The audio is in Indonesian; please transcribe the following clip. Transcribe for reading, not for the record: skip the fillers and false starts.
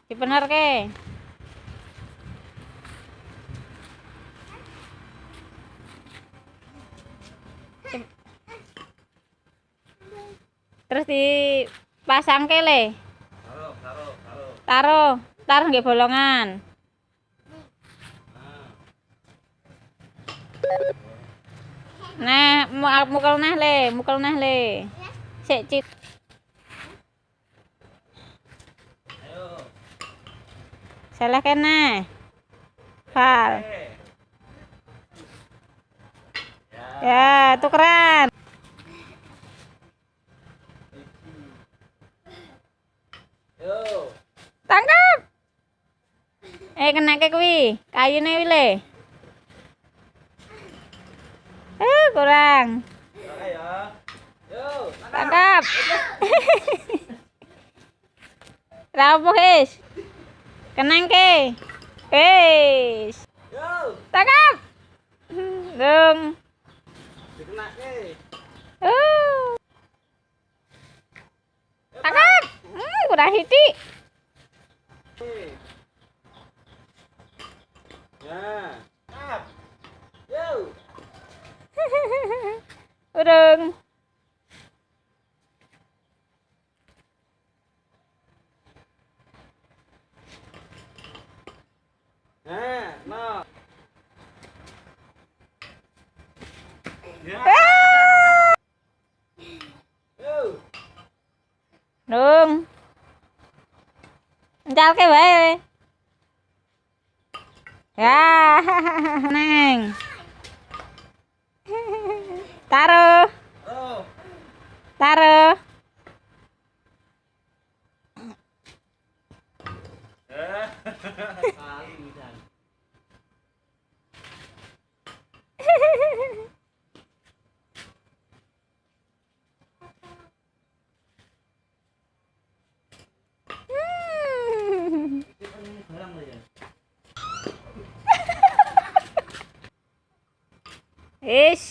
Dibener ke. Terus dipasang ke le. Taruh nggih bolongan. Nah, mukul nah le. Sik cit. Salah kena. Fal. Ya, tukeran. Tangkap. Kena ke kuwi. Kayune wi le. Kurang. Tangkap. Rapo guys. Kenang ke. Guys. Tangkap. Dong. Tangkap. Kurang hitik. Ya. Tangkap. Yo. Urung. Nah, no. Ya. Yo. Dong. Encalke wae. Ya, neng. Taruh. Oh. Taruh. Ish.